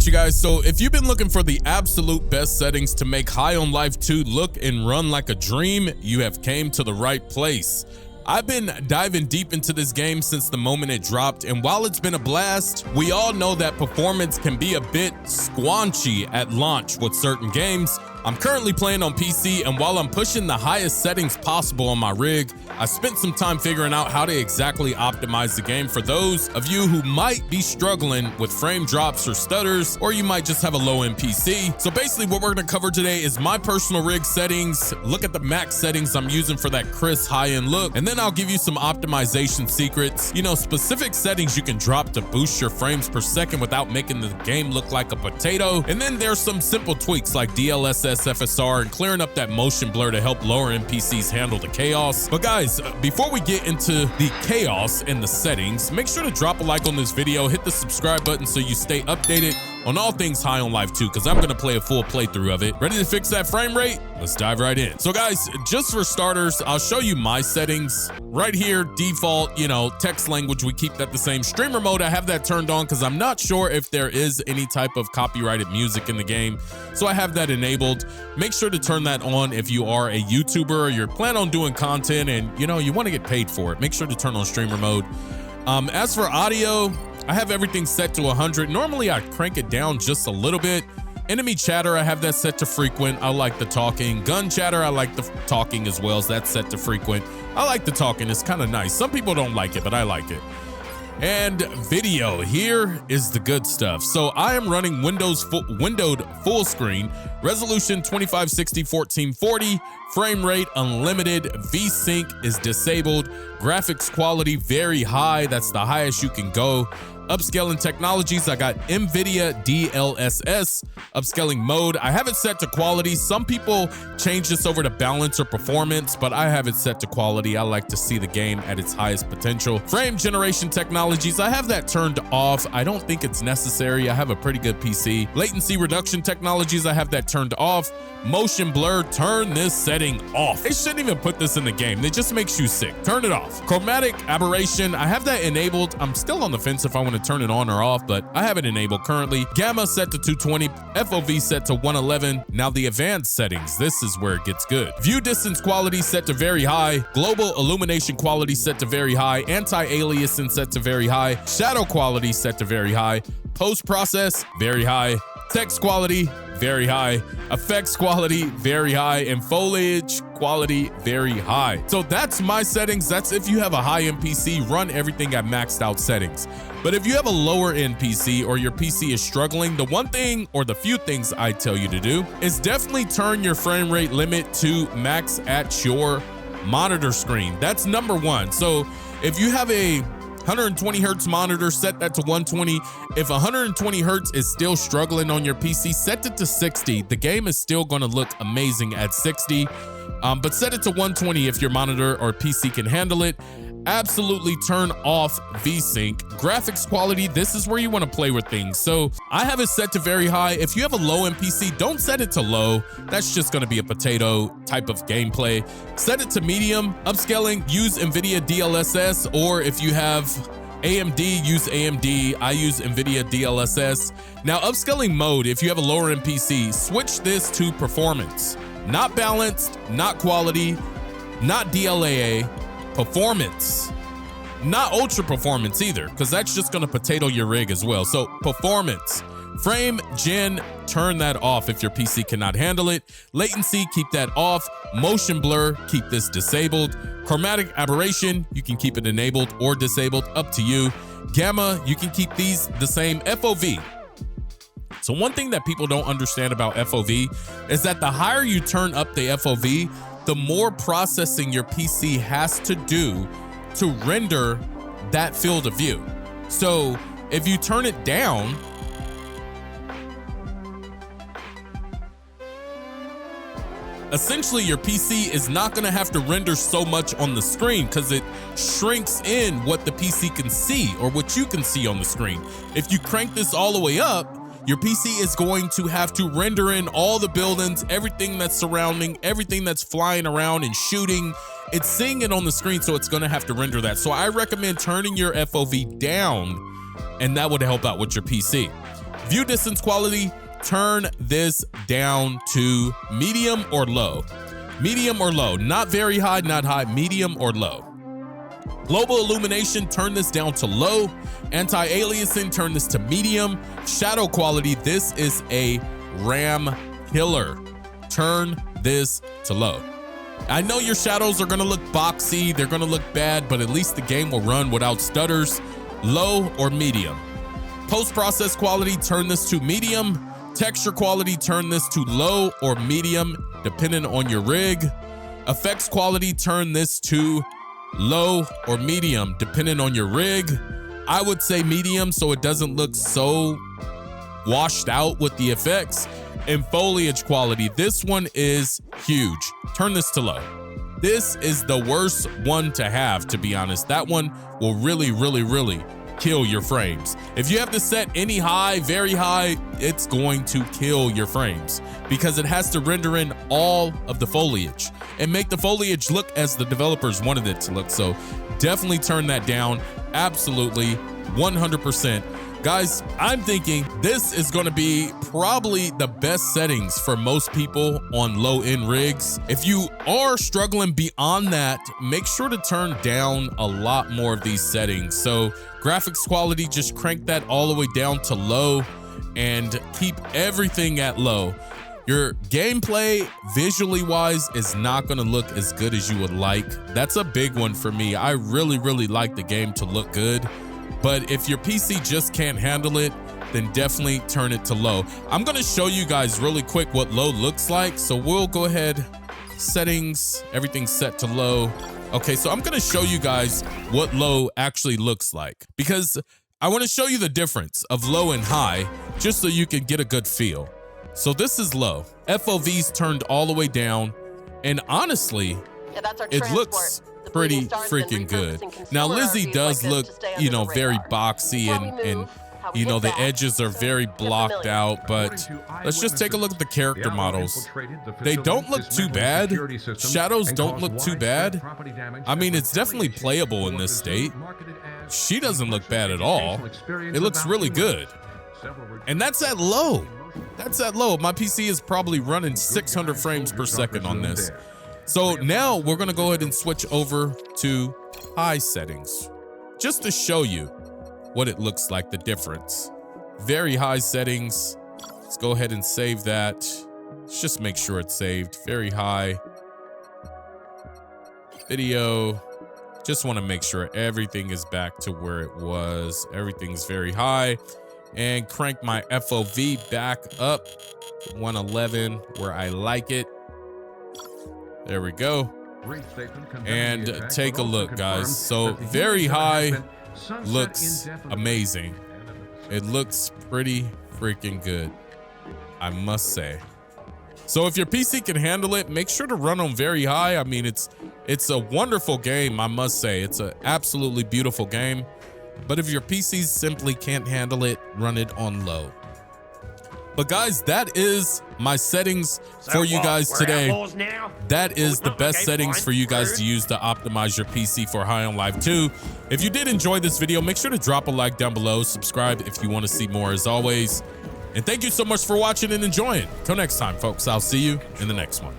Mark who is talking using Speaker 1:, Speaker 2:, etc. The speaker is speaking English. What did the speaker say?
Speaker 1: right, you guys, so if you've been looking for the absolute best settings to make High on Life 2 look and run like a dream, you have came to the right place. I've been diving deep into this game since the moment it dropped, and while it's been a blast, we all know that performance can be a bit squanchy at launch with certain games. I'm currently playing on PC, and while I'm pushing the highest settings possible on my rig, I spent some time figuring out how to exactly optimize the game for those of you who might be struggling with frame drops or stutters, or you might just have a low-end PC. So basically what we're gonna cover today is my personal rig settings, look at the max settings I'm using for that crisp high-end look, and then I'll give you some optimization secrets, specific settings you can drop to boost your frames per second without making the game look like a potato. And then there's some simple tweaks like DLSS, FSR, and clearing up that motion blur to help lower end PCs handle the chaos. But guys, before we get into the chaos and the settings, make sure to drop a like on this video, hit the subscribe button so you stay updated on all things High on Life 2, because I'm gonna play a full playthrough of it. Ready to fix that frame rate? Let's dive right in. So guys, just for starters, I'll show you my settings. Right here, default, text language, we keep that the same. Streamer mode, I have that turned on because I'm not sure if there is any type of copyrighted music in the game, so I have that enabled. Make sure to turn that on if you are a YouTuber or you're planning on doing content and you want to get paid for it. Make sure to turn on streamer mode. As for audio, I have everything set to 100. Normally I crank it down just a little bit. Enemy chatter, I have that set to frequent. I like the talking. Gun chatter, I like the talking as well, so that's set to frequent. I like the talking, it's kind of nice. Some people don't like it, but I like it. And video, here is the good stuff. So I am running windowed full screen, resolution 2560 1440, frame rate unlimited, VSync is disabled, graphics quality very high, that's the highest you can go. Upscaling technologies, I got NVIDIA DLSS. Upscaling mode, I have it set to quality. Some people change this over to balance or performance, but I have it set to quality. I like to see the game at its highest potential. Frame generation technologies, I have that turned off. I don't think it's necessary. I have a pretty good PC. Latency reduction technologies, I have that turned off. Motion blur, turn this setting off. They shouldn't even put this in the game. It just makes you sick. Turn it off. Chromatic aberration, I have that enabled. I'm still on the fence if I want to turn it on or off, but I have it enabled currently. Gamma set to 220, FOV set to 111. Now the advanced settings, this is where it gets good. View distance quality set to very high. Global illumination quality set to very high. Anti-aliasing set to very high. Shadow quality set to very high. Post process, very high. Text quality, very high. Effects quality, very high. And foliage quality, very high. So that's my settings. That's if you have a high-end PC, run everything at maxed out settings. But if you have a lower-end PC or your PC is struggling, the one thing or the few things I tell you to do is definitely turn your frame rate limit to max at your monitor screen. That's number one. So if you have a 120 hertz monitor, set that to 120. If 120 hertz is still struggling on your PC, set it to 60. The game is still going to look amazing at 60, but set it to 120 if your monitor or PC can handle it. Absolutely turn off VSync. Graphics quality, this is where you want to play with things. So I have it set to very high. If you have a low-end PC, don't set it to low. That's just going to be a potato type of gameplay. Set it to medium. Upscaling, use NVIDIA DLSS, or if you have AMD, use AMD. I use NVIDIA DLSS. Now upscaling mode, if you have a lower-end PC, switch this to performance. Not balanced, not quality, not DLAA. Performance, not ultra performance either, because that's just going to potato your rig as well. So performance, frame gen, turn that off if your PC cannot handle it. Latency, keep that off. Motion blur, keep this disabled. Chromatic aberration, you can keep it enabled or disabled, up to you. Gamma, you can keep these the same. FOV. So one thing that people don't understand about FOV is that the higher you turn up the FOV, the more processing your PC has to do to render that field of view. So if you turn it down, essentially your PC is not gonna have to render so much on the screen because it shrinks in what the PC can see or what you can see on the screen. If you crank this all the way up, your PC is going to have to render in all the buildings, everything that's surrounding, everything that's flying around and shooting. It's seeing it on the screen, so it's gonna have to render that. So I recommend turning your FOV down, and that would help out with your PC. View distance quality, turn this down to medium or low. Medium or low, not very high, not high, medium or low. Global illumination, turn this down to low. Anti-aliasing, turn this to medium. Shadow quality, this is a RAM killer. Turn this to low. I know your shadows are gonna look boxy, they're gonna look bad, but at least the game will run without stutters. Low or medium. Post-process quality, turn this to medium. Texture quality, turn this to low or medium, depending on your rig. Effects quality, turn this to low or medium, depending on your rig. I would say medium so it doesn't look so washed out with the effects. And foliage quality, this one is huge. Turn this to low. This is the worst one to have, to be honest. That one will really, really, really kill your frames. If you have to set any high, very high, it's going to kill your frames because it has to render in all of the foliage and make the foliage look as the developers wanted it to look. So definitely turn that down. Absolutely, 100%. Guys, I'm thinking this is going to be probably the best settings for most people on low-end rigs. If you are struggling beyond that, make sure to turn down a lot more of these settings. So graphics quality, just crank that all the way down to low and keep everything at low. Your gameplay, visually wise, is not going to look as good as you would like. That's a big one for me. I really, really like the game to look good. But if your PC just can't handle it, then definitely turn it to low. I'm going to show you guys really quick what low looks like. So we'll go ahead, settings, everything's set to low. Okay, so I'm going to show you guys what low actually looks like because I want to show you the difference of low and high just so you can get a good feel. So this is low. FOV's turned all the way down. And honestly, it looks pretty freaking good. Now Lizzie does look, you know, very boxy and you know, the edges are very blocked out, but let's just take a look at the character models. They don't look too bad. Shadows don't look too bad. I mean, it's definitely playable in this state. She doesn't look bad at all. It looks really good. And that's at low. That's at low. My PC is probably running 600 frames per second on this. So now we're going to go ahead and switch over to high settings just to show you what it looks like, the difference. Very high settings. Let's go ahead and save that. Let's just make sure it's saved. Very high. Video. Just want to make sure everything is back to where it was. Everything's very high. And crank my FOV back up to 111 where I like it. There we go. And take a look, guys. So very high looks amazing. It looks pretty freaking good, I must say. So if your PC can handle it, make sure to run on very high. I mean, it's a wonderful game, I must say. It's an absolutely beautiful game. But if your PC simply can't handle it, run it on low. But guys, that is my settings for you guys today. That is the best settings for you guys to use to optimize your PC for High on Life 2. If you did enjoy this video, make sure to drop a like down below. Subscribe if you want to see more as always. And thank you so much for watching and enjoying. Till next time, folks, I'll see you in the next one.